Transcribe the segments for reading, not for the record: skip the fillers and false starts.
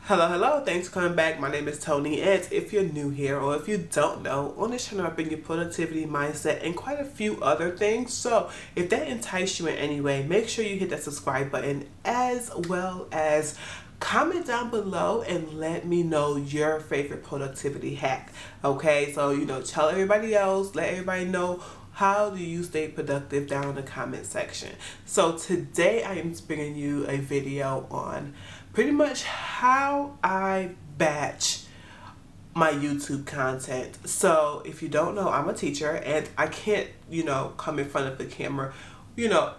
Hello, thanks for coming back. My name is Tony, and if you're new here or if you don't know, on this channel I bring you productivity, mindset, and quite a few other things. So if that enticed you in any way, make sure you hit that subscribe button as well as comment down below and let me know your favorite productivity hack. Okay, so tell everybody else, let everybody know how do you stay productive down in the comment section. So today I am bringing you a video on pretty much how I batch my YouTube content. So if you don't know, I'm a teacher and I can't, come in front of the camera,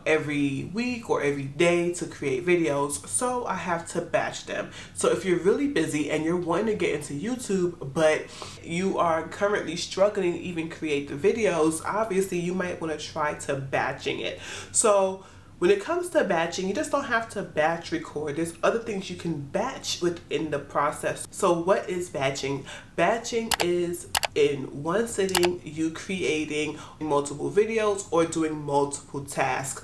every week or every day to create videos. So I have to batch them. So if you're really busy and you're wanting to get into YouTube, but you are currently struggling to even create the videos, obviously you might want to try to batching it. So when it comes to batching, you just don't have to batch record. There's other things you can batch within the process. So what is batching? Batching is in one sitting you creating multiple videos or doing multiple tasks,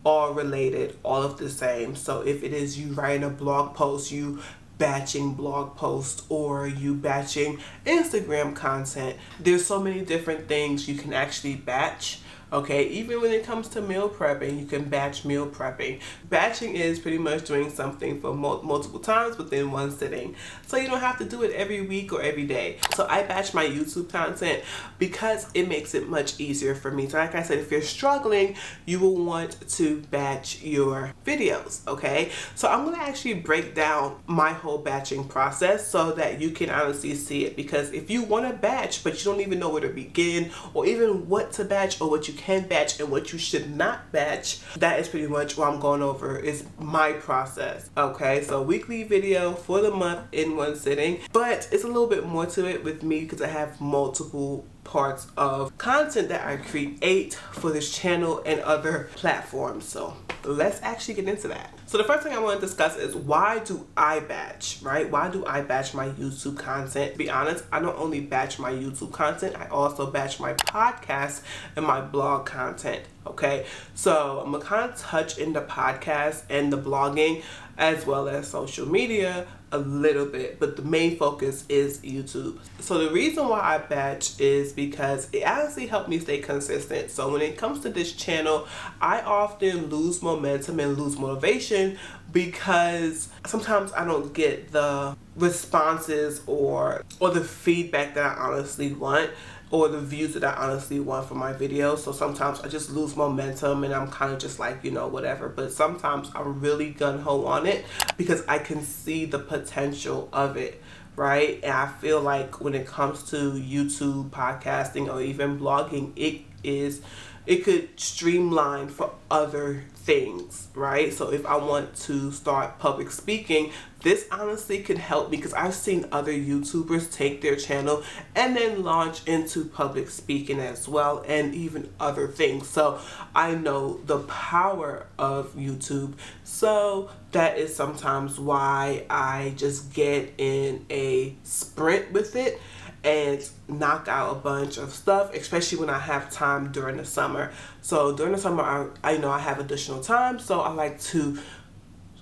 all related, all of the same. So if it is you writing a blog post, you batching blog posts, or you batching Instagram content. There's so many different things you can actually batch. Okay, even when it comes to meal prepping, you can batch meal prepping. Batching is pretty much doing something for multiple times within one sitting. So you don't have to do it every week or every day. So I batch my YouTube content because it makes it much easier for me. So like I said, if you're struggling, you will want to batch your videos, okay? So I'm gonna actually break down my whole batching process so that you can honestly see it. Because if you wanna batch, but you don't even know where to begin or even what to batch or what you can batch and what you should not batch, that is pretty much what I'm going over is my process. Okay, so weekly video for the month in one sitting, but it's a little bit more to it with me because I have multiple parts of content that I create for this channel and other platforms. So let's actually get into that. So the first thing I want to discuss is why do I batch, right? Why do I batch my YouTube content? To be honest, I don't only batch my YouTube content, I also batch my podcast and my blog content. Okay, so I'm gonna kind of touch in the podcast and the blogging as well as social media a little bit, but the main focus is YouTube. So the reason why I batch is because it honestly helped me stay consistent. So when it comes to this channel, I often lose momentum and lose motivation because sometimes I don't get the responses or the feedback that I honestly want, or the views that I honestly want for my videos. So sometimes I just lose momentum and I'm kind of just like, whatever. But sometimes I'm really gun-ho on it because I can see the potential of it, right? And I feel like when it comes to YouTube, podcasting, or even blogging, it could streamline for other things, right? So if I want to start public speaking, this honestly could help me because I've seen other YouTubers take their channel and then launch into public speaking as well, and even other things. So I know the power of YouTube. So that is sometimes why I just get in a sprint with it and knock out a bunch of stuff, especially when I have time during the summer. So during the summer, I know I have additional time, so I like to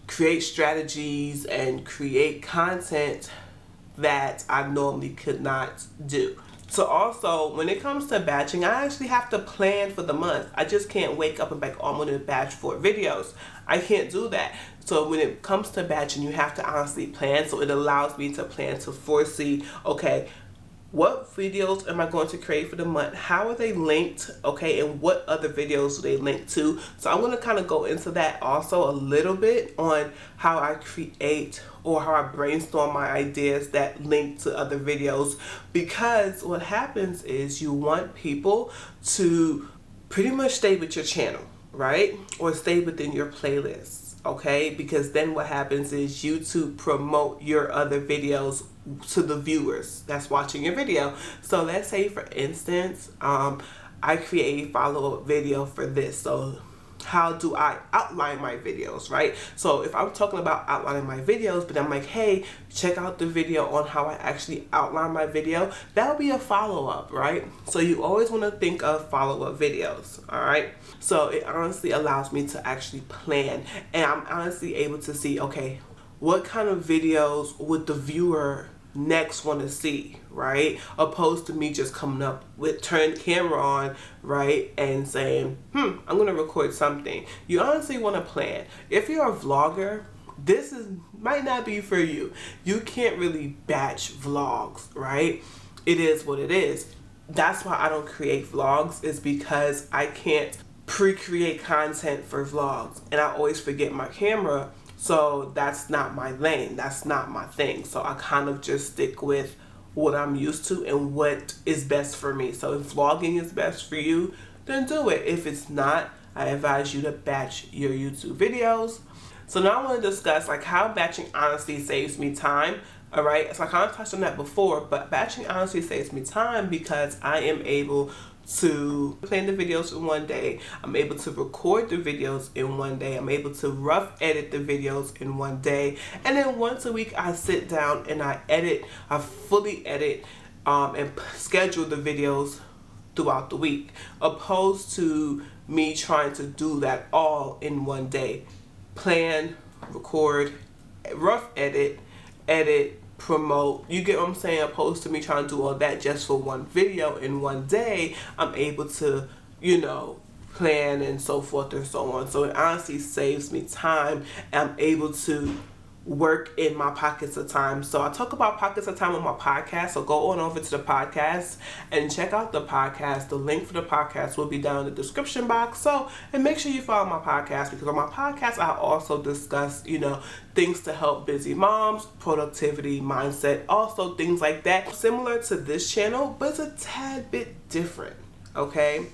create strategies and create content that I normally could not do. So also, when it comes to batching, I actually have to plan for the month. I just can't wake up and be like, oh, I'm going to batch 4 videos. I can't do that. So when it comes to batching, you have to honestly plan. So it allows me to plan to foresee, okay, what videos am I going to create for the month? How are they linked? Okay, and what other videos do they link to? So I'm going to kind of go into that also a little bit on how I create or how I brainstorm my ideas that link to other videos, because what happens is you want people to pretty much stay with your channel, right? Or stay within your playlists. Okay, because then what happens is YouTube promote your other videos to the viewers that's watching your video. So let's say, for instance, I create a follow-up video for this. So how do I outline my videos, right? So if I'm talking about outlining my videos, but I'm like, hey, check out the video on how I actually outline my video, that'll be a follow-up, right? So you always want to think of follow-up videos, all right? So it honestly allows me to actually plan, and I'm honestly able to see, okay, what kind of videos would the viewer next want to see, right? Opposed to me just coming up with turn the camera on, right, and saying, I'm gonna record something. You honestly want to plan. If you're a vlogger, this might not be for you. You can't really batch vlogs, right? It is what it is. That's why I don't create vlogs, is because I can't pre-create content for vlogs, and I always forget my camera. So that's not my lane. That's not my thing. So I kind of just stick with what I'm used to and what is best for me. So if vlogging is best for you, then do it. If it's not, I advise you to batch your YouTube videos. So now I want to discuss like how batching honestly saves me time. All right. So I kind of touched on that before, but batching honestly saves me time because I am able to plan the videos in one day. I'm able to record the videos in one day. I'm able to rough edit the videos in one day. And then once a week I sit down and I fully edit and schedule the videos throughout the week, opposed to me trying to do that all in one day. Plan, record, rough edit, promote, you get what I'm saying, opposed to me trying to do all that just for one video in one day. I'm able to, plan and so forth and so on. So it honestly saves me time, and I'm able to work in my pockets of time. So I talk about pockets of time on my podcast, so go on over to the podcast and check out the podcast. The link for the podcast will be down in the description box. And make sure you follow my podcast, because on my podcast I also discuss, things to help busy moms, productivity, mindset, also things like that. Similar to this channel, but it's a tad bit different, okay?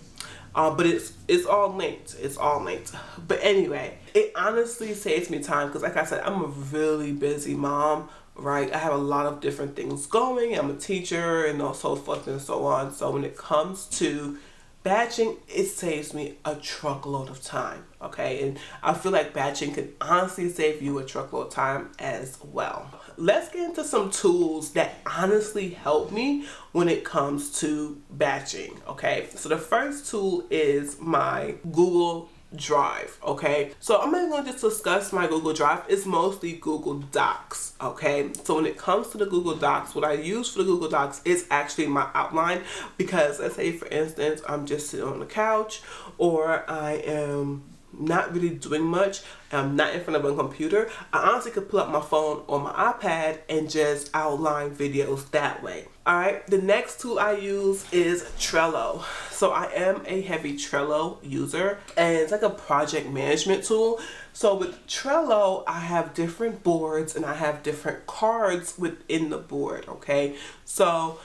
But it's all linked. It's all linked. But anyway, it honestly saves me time because, like I said, I'm a really busy mom, right? I have a lot of different things going. I'm a teacher and so forth and so on. So when it comes to batching, it saves me a truckload of time, okay? And I feel like batching can honestly save you a truckload of time as well. Let's get into some tools that honestly help me when it comes to batching, okay? So the first tool is my Google Drive, okay? So I'm not going to just discuss my Google Drive. It's mostly Google Docs, okay? So when it comes to the Google Docs, what I use for the Google Docs is actually my outline, because let's say, for instance, I'm just sitting on the couch, or I am not really doing much, I'm not in front of a computer, I honestly could pull up my phone or my iPad and just outline videos that way. Alright, the next tool I use is Trello. So I am a heavy Trello user, and it's like a project management tool. So with Trello, I have different boards and I have different cards within the board, okay? So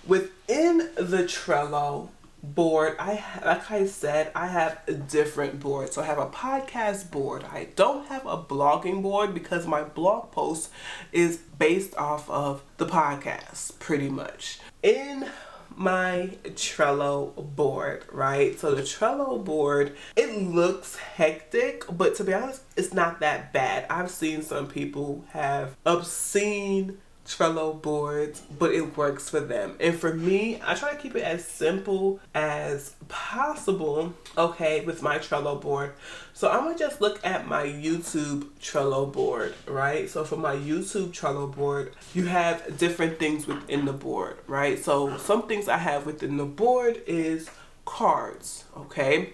within the Trello board, like I said, I have a different board. So I have a podcast board. I don't have a blogging board because my blog post is based off of the podcast, pretty much. In my Trello board, right? So the Trello board, it looks hectic, but to be honest, it's not that bad. I've seen some people have obscene Trello boards, but it works for them. And for me, I try to keep it as simple as possible, okay, with my Trello board. So I'm gonna just look at my YouTube Trello board, right? So for my YouTube Trello board, you have different things within the board, right? So some things I have within the board is cards, okay?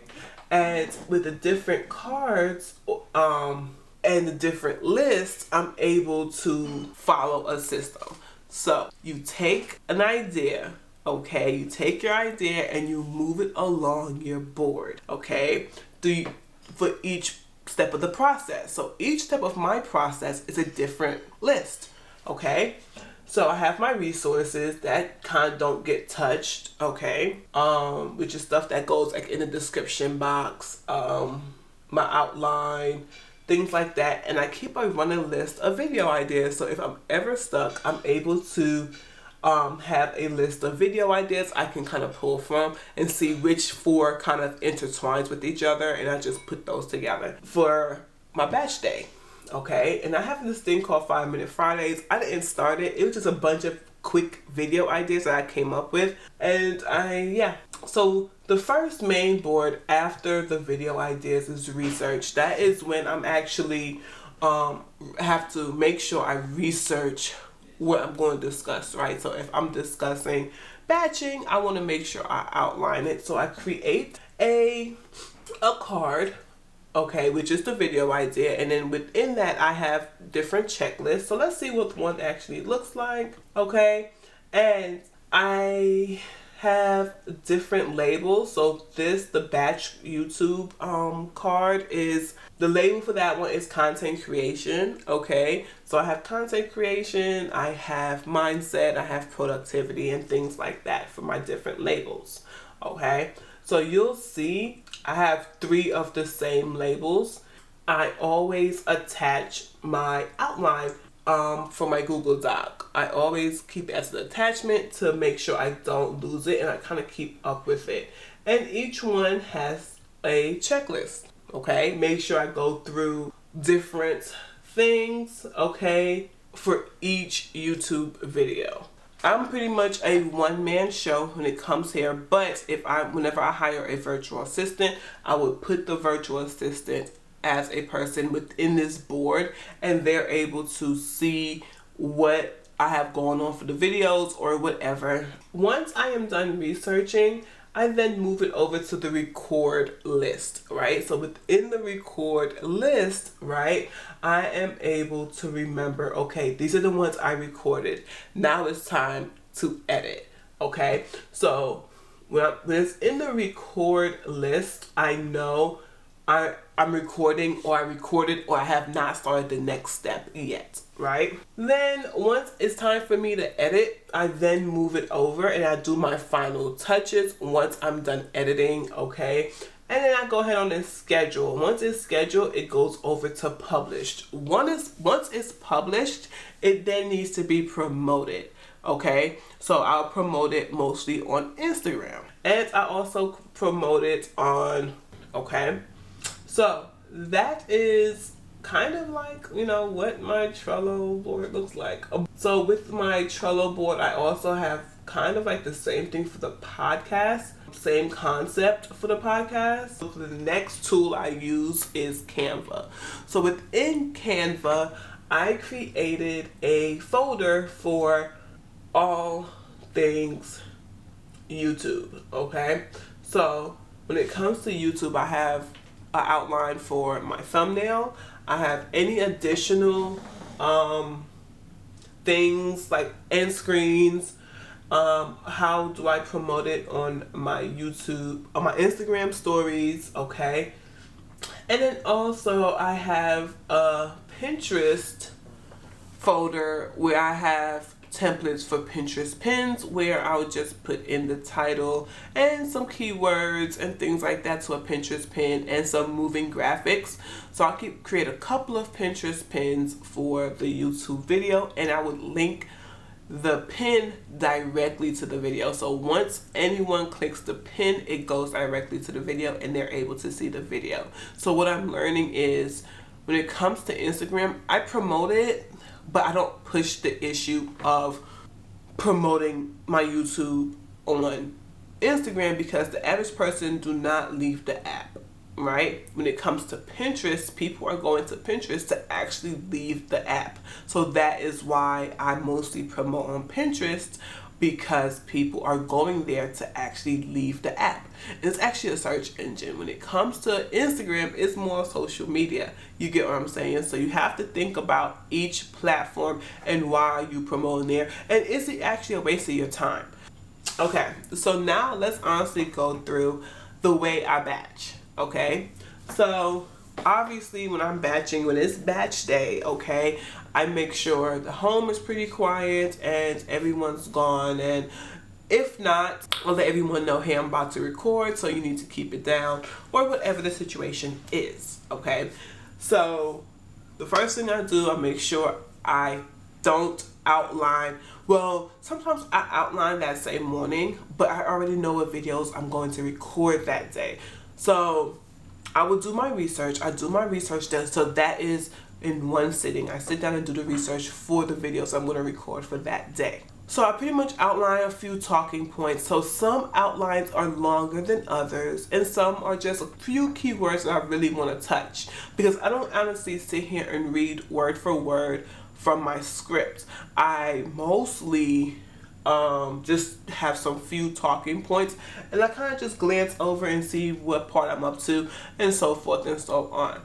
And with the different cards, and the different lists, I'm able to follow a system. So you take an idea, okay? You take your idea and you move it along your board, okay? For each step of the process. So each step of my process is a different list, okay? So I have my resources that kind of don't get touched, okay? Which is stuff that goes like in the description box, my outline, things like that. And I keep a running list of video ideas. So if I'm ever stuck, I'm able to have a list of video ideas I can kind of pull from and see which four kind of intertwines with each other, and I just put those together for my batch day, okay? And I have this thing called 5 Minute Fridays. I didn't start it. It was just a bunch of quick video ideas that I came up with, and so the first main board after the video ideas is research. That is when I'm actually have to make sure I research what I'm going to discuss, right? So if I'm discussing batching, I want to make sure I outline it. So I create a card, okay, which is the video idea, and then within that I have different checklists. So let's see what one actually looks like, okay? And I have different labels. So the batch YouTube card is, the label for that one is content creation, okay? So I have content creation, I have mindset, I have productivity, and things like that for my different labels, okay? So you'll see I have 3 of the same labels. I always attach my outline for my Google Doc. I always keep it as an attachment to make sure I don't lose it, and I kind of keep up with it. And each one has a checklist, okay? Make sure I go through different things, okay, for each YouTube video. I'm pretty much a one-man show when it comes here, but whenever I hire a virtual assistant, I would put the virtual assistant as a person within this board, and they're able to see what I have going on for the videos or whatever. Once I am done researching, I then move it over to the record list, right? So within the record list, right, I am able to remember, okay, these are the ones I recorded. Now it's time to edit, okay? So when it's in the record list, I know I'm recording, or I recorded, or I have not started the next step yet, right? Then once it's time for me to edit, I then move it over and I do my final touches once I'm done editing, okay? And then I go ahead on and schedule. Once it's scheduled, it goes over to published. Once it's published, it then needs to be promoted, okay? So I'll promote it mostly on Instagram. And I also promote it on, okay? So that is kind of like, you know, what my Trello board looks like. So with my Trello board, I also have kind of like the same thing for the podcast, same concept for the podcast. So the next tool I use is Canva. So within Canva, I created a folder for all things YouTube, okay? So when it comes to YouTube, I have an outline for my thumbnail. I have any additional things like end screens. How do I promote it on my YouTube, on my Instagram stories, okay? And then also I have a Pinterest folder where I have templates for Pinterest pins, where I would just put in the title and some keywords and things like that to a Pinterest pin, and some moving graphics. So I'll create a couple of Pinterest pins for the YouTube video, and I would link the pin directly to the video. So once anyone clicks the pin, it goes directly to the video and they're able to see the video. So what I'm learning is, when it comes to Instagram, I promote it, but I don't push the issue of promoting my YouTube on Instagram, because the average person do not leave the app, right? When it comes to Pinterest, people are going to Pinterest to actually leave the app. So that is why I mostly promote on Pinterest, because people are going there to actually leave the app. It's actually a search engine. When it comes to Instagram, it's more social media. You get what I'm saying? So you have to think about each platform and why you promoting there, and is it actually a waste of your time? Okay, so now let's honestly go through the way I batch, okay? So obviously when I'm batching, when it's batch day, okay, I make sure the home is pretty quiet and everyone's gone, and if not, I'll let everyone know, hey, I'm about to record, so you need to keep it down, or whatever the situation is, okay? So the first thing I do, I make sure I don't outline. Well, sometimes I outline that same morning, but I already know what videos I'm going to record that day. So I will do my research. I do my research then, so that is in one sitting. I sit down and do the research for the videos I'm going to record for that day. So I pretty much outline a few talking points. So some outlines are longer than others, and some are just a few keywords that I really want to touch, because I don't honestly sit here and read word for word from my script. I mostly just have some few talking points, and I kind of just glance over and see what part I'm up to, and so forth and so on.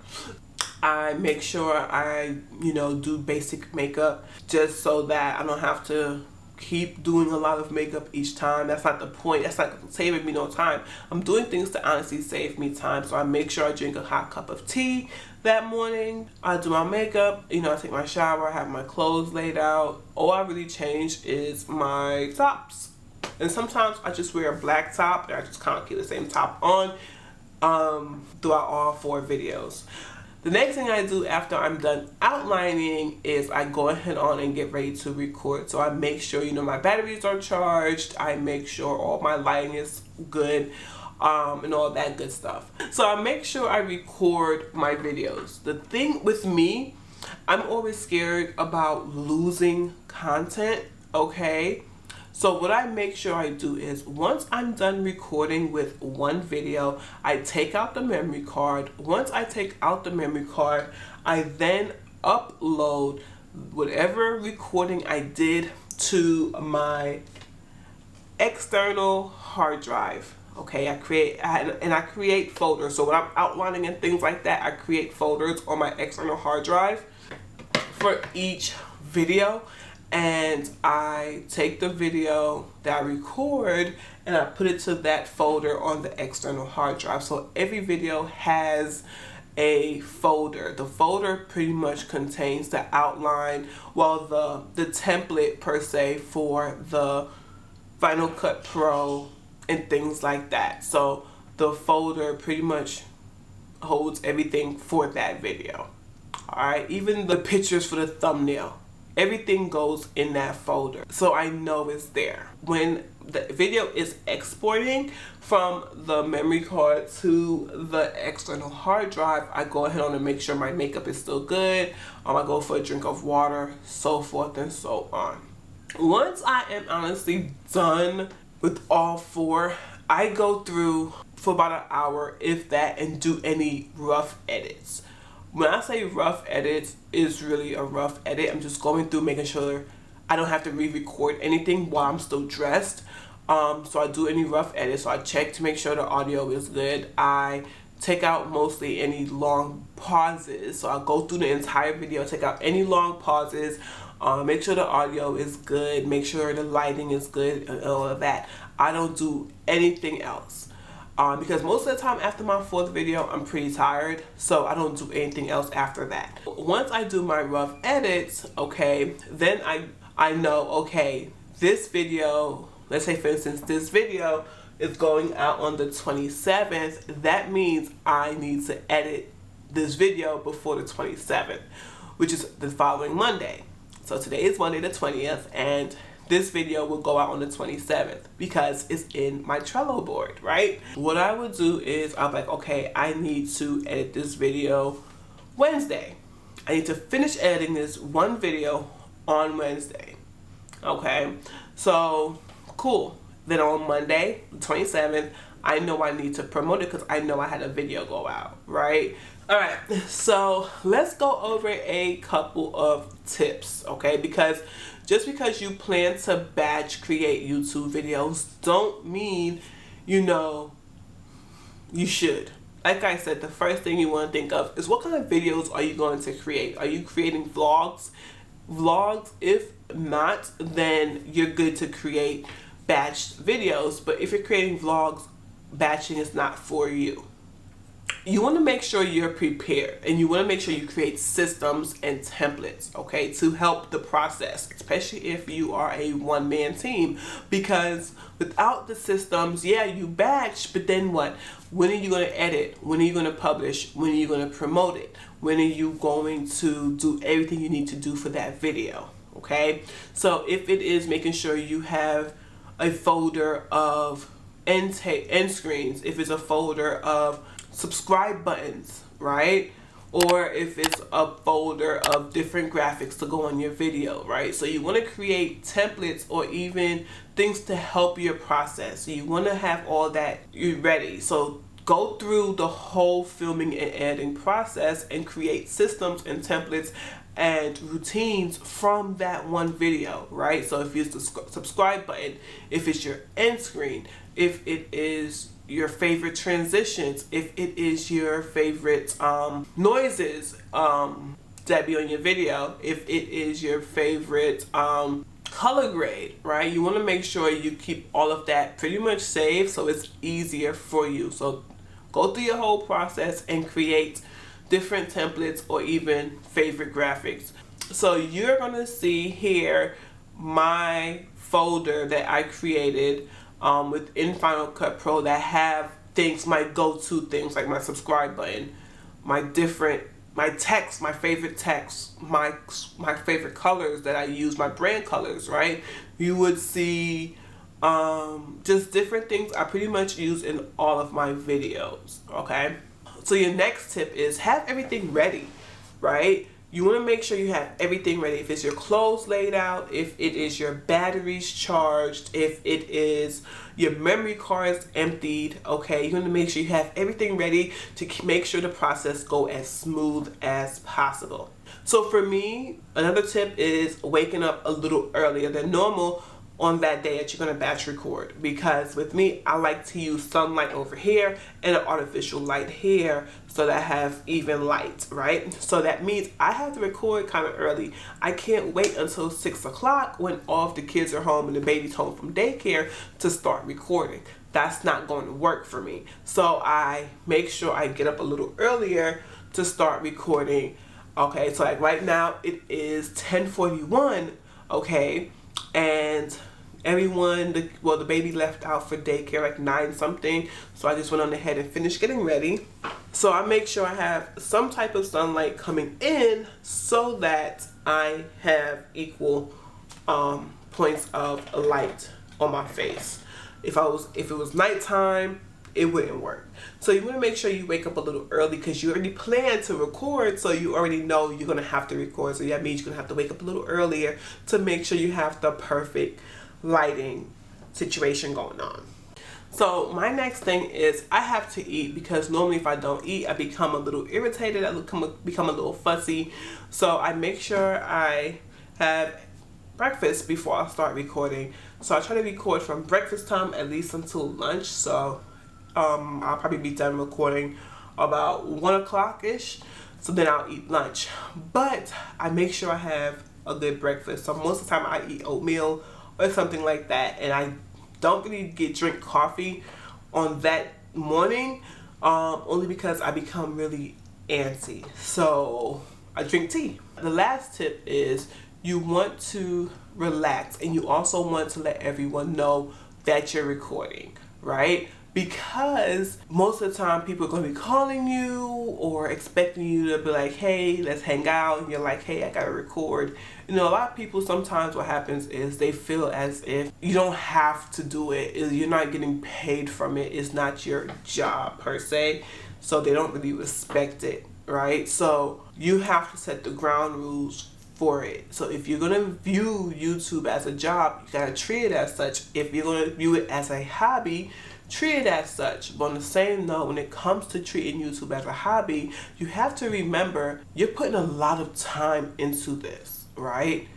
I make sure I, do basic makeup just so that I don't have to keep doing a lot of makeup each time. That's not the point. That's not saving me no time. I'm doing things to honestly save me time. So I make sure I drink a hot cup of tea that morning. I do my makeup, I take my shower, I have my clothes laid out. All I really change is my tops. And sometimes I just wear a black top and I just kind of keep the same top on throughout all 4 videos. The next thing I do after I'm done outlining is I go ahead on and get ready to record. So I make sure, my batteries are charged. I make sure all my lighting is good, and all that good stuff. So I make sure I record my videos. The thing with me, I'm always scared about losing content, okay? So what I make sure I do is once I'm done recording with one video, I take out the memory card. Once I take out the memory card, I then upload whatever recording I did to my external hard drive. Okay, I create folders. So when I'm outlining and things like that, I create folders on my external hard drive for each video. And I take the video that I record and I put it to that folder on the external hard drive. So every video has a folder. The folder pretty much contains the outline, well, the template per se for the Final Cut Pro and things like that. So the folder pretty much holds everything for that video. Alright, even the pictures for the thumbnail. Everything goes in that folder, so I know it's there. When the video is exporting from the memory card to the external hard drive, I go ahead on and make sure my makeup is still good. I go for a drink of water, so forth and so on. Once I am honestly done with all 4, I go through for about an hour, if that, and do any rough edits. When I say rough edits, it's really a rough edit. I'm just going through making sure I don't have to re-record anything while I'm still dressed. So I do any rough edits. So I check to make sure the audio is good. I take out mostly any long pauses. So I'll go through the entire video, take out any long pauses, make sure the audio is good, make sure the lighting is good, and all of that. I don't do anything else. Because most of the time after my 4th video, I'm pretty tired, so I don't do anything else after that. Once I do my rough edits, okay, then I know, okay, this video, let's say for instance, this video is going out on the 27th. That means I need to edit this video before the 27th, which is the following Monday. So today is Monday the 20th, and this video will go out on the 27th because it's in my Trello board, right? What I would do is I'm like, okay, I need to edit this video Wednesday. I need to finish editing this one video on Wednesday. Okay, so cool. Then on Monday, the 27th, I know I need to promote it because I know I had a video go out, right? All right, so let's go over a couple of tips, okay? Because just because you plan to batch create YouTube videos don't mean, you should. Like I said, the first thing you want to think of is what kind of videos are you going to create? Are you creating vlogs? If not, then you're good to create batched videos. But if you're creating vlogs, batching is not for you. You want to make sure you're prepared, and you want to make sure you create systems and templates, okay, to help the process, especially if you are a one-man team, because without the systems, yeah, you batch, but then what? When are you going to edit? When are you going to publish? When are you going to promote it? When are you going to do everything you need to do for that video, okay? So if it is making sure you have a folder of end screens, if it's a folder of subscribe buttons, right? or if it's a folder of different graphics to go on your video, right? So you want to create templates or even things to help your process. So you want to have all that you ready. So go through the whole filming and editing process and create systems and templates and routines from that one video, right? So if it's the subscribe button, if it's your end screen, if it is your favorite transitions, if it is your favorite noises that be on your video, if it is your favorite color grade, right? You want to make sure you keep all of that pretty much saved so it's easier for you. So go through your whole process and create different templates or even favorite graphics. So you're gonna see here my folder that I created within Final Cut Pro that have things, my go-to things like my subscribe button, my text, my favorite text, my favorite colors that I use, my brand colors, right? You would see just different things I pretty much use in all of my videos, okay? So your next tip is have everything ready, right? You want to make sure you have everything ready. If it's your clothes laid out, if it is your batteries charged, if it is your memory cards emptied, okay? You want to make sure you have everything ready to make sure the process go as smooth as possible. So for me, another tip is waking up a little earlier than normal on that day that you're going to batch record, because with me I like to use sunlight over here and an artificial light here so that I have even light, right? So that means I have to record kind of early. I can't wait until 6 o'clock when all of the kids are home and the baby's home from daycare to start recording. That's not going to work for me. So I make sure I get up a little earlier to start recording. Okay, so like right now it is 10:41, okay? And everyone, the baby left out for daycare like 9 something, so I just went on ahead and finished getting ready. So I make sure I have some type of sunlight coming in so that I have equal points of light on my face. If it was nighttime, it wouldn't work. So you want to make sure you wake up a little early because you already plan to record, so you already know you're going to have to record. So that means you're going to have to wake up a little earlier to make sure you have the perfect lighting situation going on. So my next thing is I have to eat, because normally if I don't eat, I become a little irritated, I become a little fussy. So I make sure I have breakfast before I start recording. So I try to record from breakfast time at least until lunch. So I'll probably be done recording about 1 o'clock-ish, so then I'll eat lunch. But I make sure I have a good breakfast. So most of the time I eat oatmeal or something like that, and I don't really drink coffee on that morning, only because I become really antsy. So I drink tea. The last tip is you want to relax, and you also want to let everyone know that you're recording, right? Because most of the time people are going to be calling you or expecting you to be like, hey, let's hang out, and you're like, hey, I gotta record. You know, a lot of people, sometimes what happens is they feel as if you don't have to do it, you're not getting paid from it, it's not your job per se, so they don't really respect it, right? So you have to set the ground rules for it. So if you're gonna view YouTube as a job, you gotta treat it as such. If you're gonna view it as a hobby, treat it as such. But on the same note, when it comes to treating YouTube as a hobby, you have to remember you're putting a lot of time into this, right?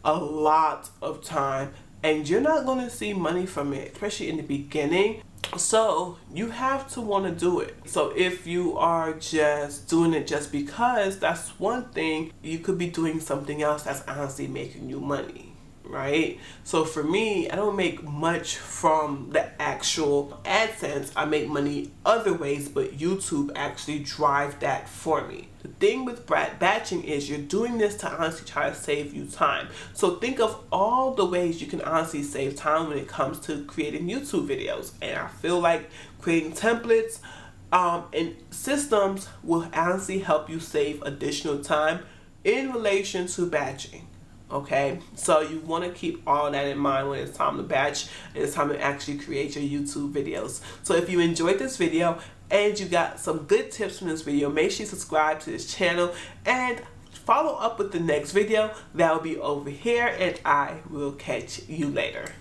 A lot of time, and you're not going to see money from it, especially in the beginning. So you have to want to do it. So if you are just doing it just because, that's one thing. You could be doing something else that's honestly making you money, right? So for me, I don't make much from the actual AdSense. I make money other ways, but YouTube actually drives that for me. The thing with batching is you're doing this to honestly try to save you time. So think of all the ways you can honestly save time when it comes to creating YouTube videos. And I feel like creating templates and systems will honestly help you save additional time in relation to batching. Okay, so you want to keep all that in mind when it's time to batch and it's time to actually create your YouTube videos. So if you enjoyed this video and you got some good tips from this video, make sure you subscribe to this channel and follow up with the next video that will be over here, and I will catch you later.